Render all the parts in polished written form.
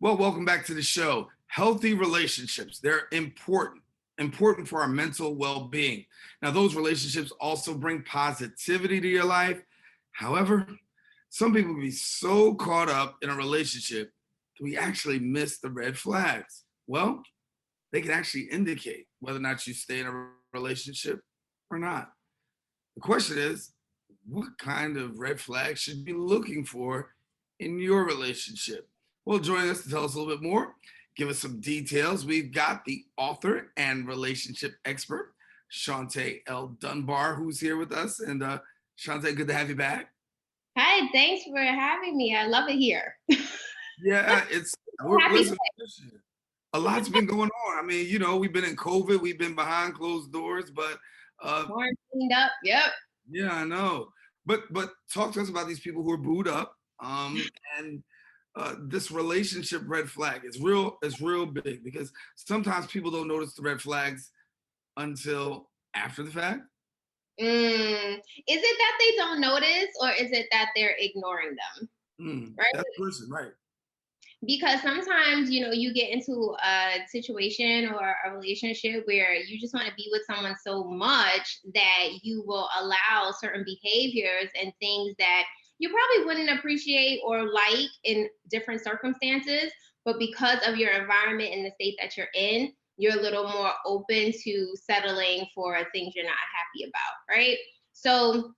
Well, welcome back to the show. Healthy relationships, they're important for our mental well-being. Now, those relationships also bring positivity to your life. However, some people can be so caught up in a relationship that we actually miss the red flags. Well, they can actually indicate whether or not you stay in a relationship or not. The question is, what kind of red flags should you be looking for in your relationship? Well, joining us to tell us a little bit more, give us some details. We've got the author and relationship expert, Shauntay L. Dunbar, who's here with us. And Shauntay, good to have you back. Hi, thanks for having me. I love it here. Yeah, So happy to listen, a lot's been going on. I mean, we've been in COVID, we've been behind closed doors, but quarantined up. Yep. yeah, I know. But talk to us about these people who are booed up, and this relationship red flag is real. It's real big because sometimes people don't notice the red flags until after the fact. Is it that they don't notice or is it that they're ignoring them? Right? That's the person, right? Because sometimes, you get into a situation or a relationship where you just want to be with someone so much that you will allow certain behaviors and things that you probably wouldn't appreciate or like in different circumstances. But because of your environment and the state that you're in, you're a little more open to settling for things you're not happy about, right? So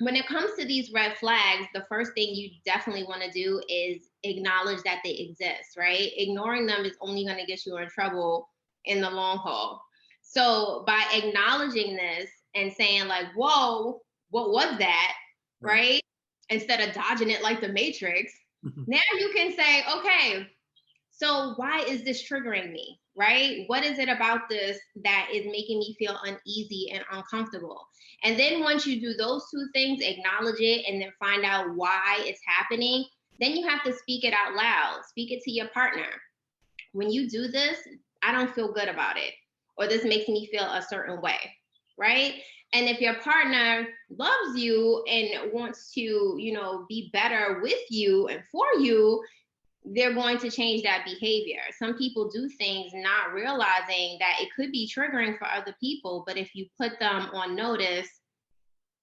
when it comes to these red flags, the first thing you definitely want to do is acknowledge that they exist, right? Ignoring them is only going to get you in trouble in the long haul. So by acknowledging this and saying, like, whoa, what was that? Right. Right? Instead of dodging it like the Matrix, now you can say, okay, so why is this triggering me? Right? What is it about this that is making me feel uneasy and uncomfortable? And then once you do those two things, acknowledge it and then find out why it's happening, then you have to speak it out loud. Speak it to your partner. When you do this, I don't feel good about it, or this makes me feel a certain way, right? And if your partner loves you and wants to, be better with you and for you, they're going to change that behavior. Some people do things not realizing that it could be triggering for other people, but if you put them on notice,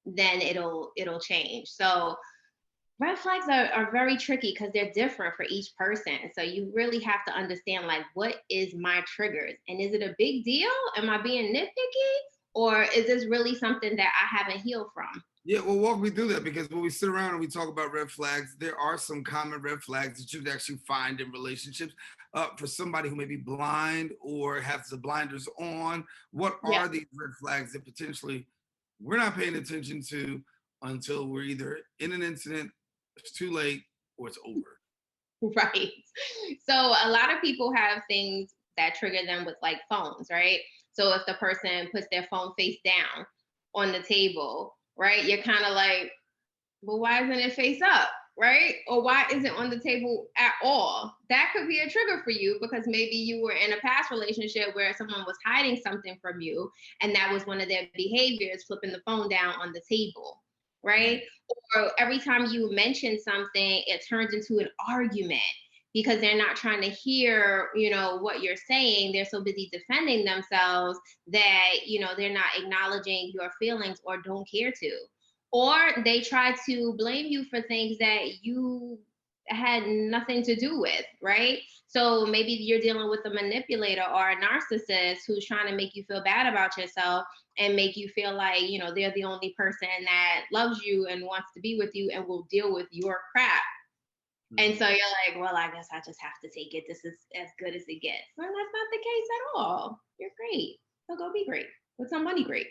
then it'll change. So red flags are very tricky because they're different for each person. So you really have to understand, like, what is my triggers? And is it a big deal? Am I being nitpicky? Or is this really something that I haven't healed from? Yeah, well, walk me through that because when we sit around and we talk about red flags, there are some common red flags that you can actually find in relationships. For somebody who may be blind or has the blinders on, what Yeah. are these red flags that potentially we're not paying attention to until we're either in an incident, it's too late, or it's over? Right. So a lot of people have things that trigger them with like phones, right? So if the person puts their phone face down on the table, right, you're kind of like, well, why isn't it face up? Right? Or why isn't it on the table at all? That could be a trigger for you because maybe you were in a past relationship where someone was hiding something from you, and that was one of their behaviors, flipping the phone down on the table, right? Or every time you mention something, it turns into an argument because they're not trying to hear, what you're saying. They're so busy defending themselves that, they're not acknowledging your feelings or don't care to, or they try to blame you for things that you had nothing to do with, right? So maybe you're dealing with a manipulator or a narcissist who's trying to make you feel bad about yourself and make you feel like, they're the only person that loves you and wants to be with you and will deal with your crap. And so you're like, well, I guess I just have to take it. This is as good as it gets. And that's not the case at all. You're great. So go be great. With some money, great.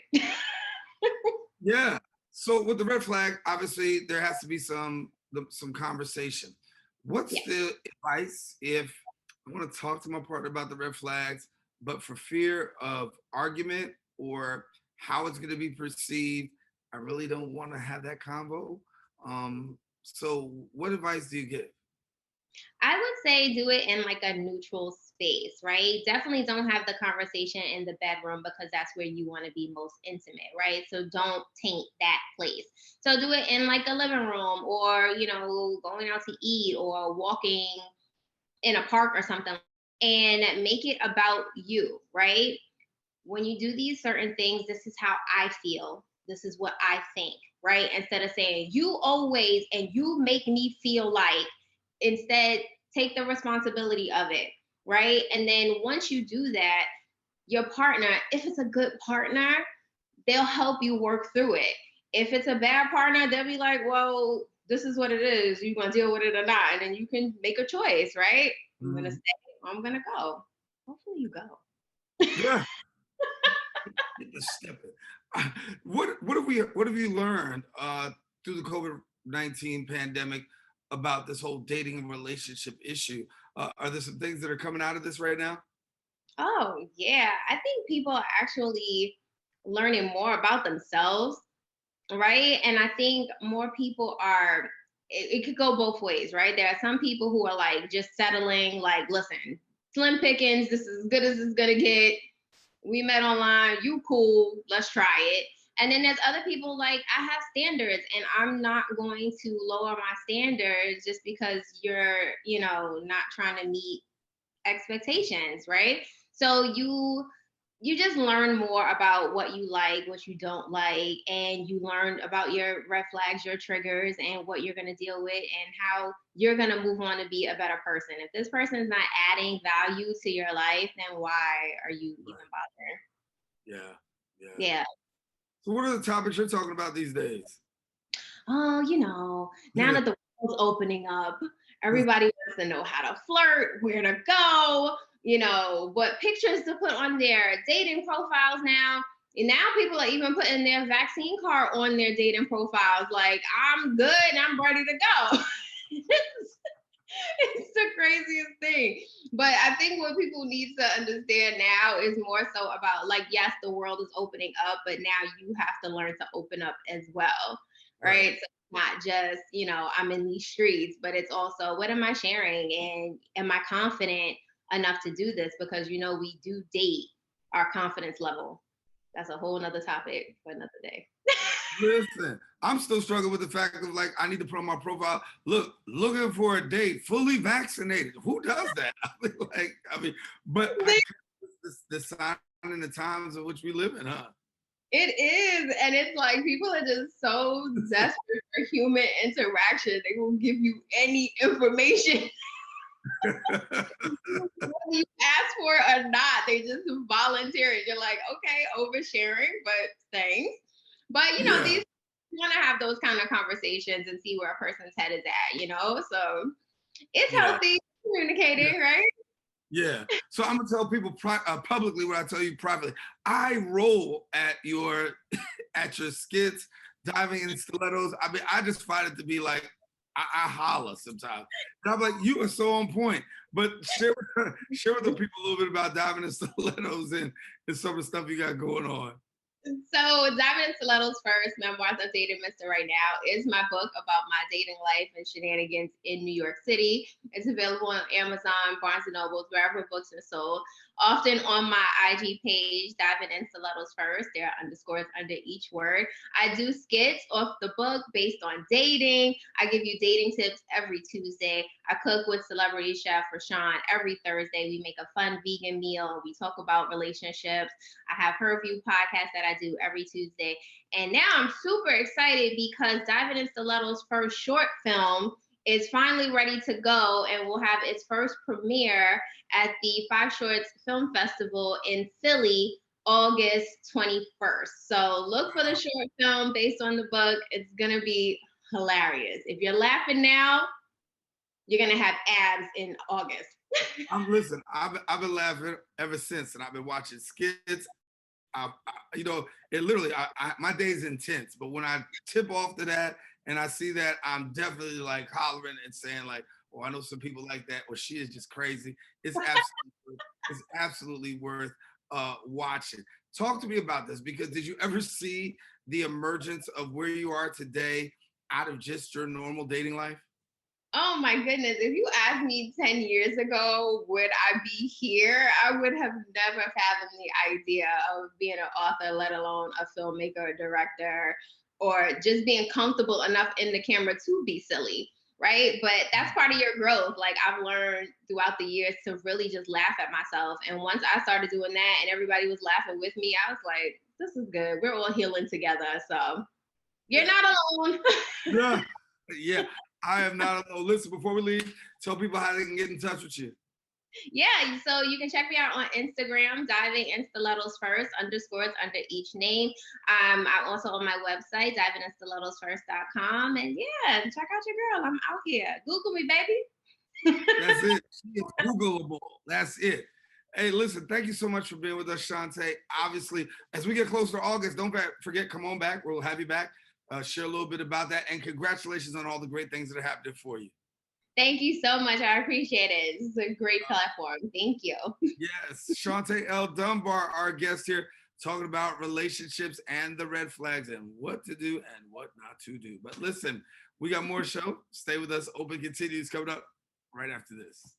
Yeah. So with the red flag, obviously there has to be some conversation. What's Yeah. the advice if I want to talk to my partner about the red flags, but for fear of argument or how it's going to be perceived, I really don't want to have that convo. So what advice do you give? I would say do it in like a neutral space, right? Definitely don't have the conversation in the bedroom because that's where you want to be most intimate, right? So don't taint that place. So do it in like a living room or, going out to eat or walking in a park or something, and make it about you, right? When you do these certain things, this is how I feel. This is what I think, right? Instead of saying, you always, and you make me feel like, instead, take the responsibility of it, right? And then once you do that, your partner, if it's a good partner, they'll help you work through it. If it's a bad partner, they'll be like, well, this is what it is. You're going to deal with it or not. And then you can make a choice, right? I'm going to stay or I'm going to go. Hopefully you go. Yeah. Get the step in. What have you learned through the COVID-19 pandemic about this whole dating and relationship issue? Are there some things that are coming out of this right now? Oh, yeah. I think people are actually learning more about themselves, right? And I think more people are, it could go both ways, right? There are some people who are like just settling, like, listen, slim pickings, this is as good as it's gonna get. We met online, you cool, let's try it. And then there's other people like, I have standards and I'm not going to lower my standards just because you're, not trying to meet expectations, right? So you just learn more about what you like, what you don't like, and you learn about your red flags, your triggers, and what you're going to deal with, and how you're going to move on to be a better person. If this person is not adding value to your life, then why are you even bothering? Yeah, yeah. Yeah. So what are the topics you're talking about these days? Oh, now that the world's opening up, everybody wants to know how to flirt, where to go, what pictures to put on their dating profiles now. And now people are even putting their vaccine card on their dating profiles. Like, I'm good, I'm ready to go. It's the craziest thing. But I think what people need to understand now is more so about, like, yes, the world is opening up, but now you have to learn to open up as well, right? So it's not just, I'm in these streets, but it's also, what am I sharing? And am I confident enough to do this? Because, we do date our confidence level. That's a whole nother topic for another day. Listen, I'm still struggling with the fact of, like, I need to put on my profile, looking for a date, fully vaccinated. Who does that? But the sign in the times in which we live in, huh? It is. And it's like people are just so desperate for human interaction. They will give you any information whether you ask for it or not. They just volunteer it. You're like, okay, oversharing, but thanks. But Yeah, these, you want to have those kind of conversations and see where a person's head is at. So it's yeah, healthy yeah. communicating, right? Yeah. So I'm gonna tell people publicly what I tell you privately. I roll at your at your skits, diving in stilettos. I mean, I just find it to be like I holler sometimes. And I'm like, you are so on point. But share with the people a little bit about diving in stilettos and some of the stuff you got going on. So, Diamond and Stilettos First, Memoirs of Dating Mister Right Now, is my book about my dating life and shenanigans in New York City. It's available on Amazon, Barnes and Nobles, wherever books are sold. Often on my IG page, Diamond and Stilettos First. There are underscores under each word. I do skits off the book based on dating. I give you dating tips every Tuesday. I cook with celebrity chef Rashawn every Thursday. We make a fun vegan meal. We talk about relationships. I have her view podcast that I do every Tuesday. And now I'm super excited because Diamond and Stiletto's first short film is finally ready to go and will have its first premiere at the Five Shorts Film Festival in Philly, August 21st. So look for the short film based on the book. It's going to be hilarious. If you're laughing now, you're going to have abs in August. Listen, I've been laughing ever since, and I've been watching skits. It literally, my day's intense, but when I tip off to that and I see that, I'm definitely like hollering and saying like, "Oh, I know some people like that," or "She is just crazy." It's absolutely worth watching. Talk to me about this, because did you ever see the emergence of where you are today out of just your normal dating life? Oh my goodness. If you asked me 10 years ago, would I be here? I would have never fathomed the idea of being an author, let alone a filmmaker, a director, or just being comfortable enough in the camera to be silly, right? But that's part of your growth. Like I've learned throughout the years to really just laugh at myself. And once I started doing that and everybody was laughing with me, I was like, this is good. We're all healing together. So you're Yeah. not alone. Yeah. Yeah. I am not alone. Listen, before we leave, tell people how they can get in touch with you. Yeah, so you can check me out on Instagram, diving in stilettos first, underscores under each name. I'm also on my website, divinginstilettosfirst.com. And yeah, check out your girl. I'm out here. Google me, baby. That's it. She is Googleable. That's it. Hey, listen, thank you so much for being with us, Shauntay. Obviously, as we get closer to August, don't forget, come on back. We'll have you back. Share a little bit about that. And congratulations on all the great things that are happening for you. Thank you so much. I appreciate it. This is a great platform. Thank you. Yes, Shauntay L. Dunbar, our guest here, talking about relationships and the red flags and what to do and what not to do. But listen, we got more show. Stay with us. Open continues coming up right after this.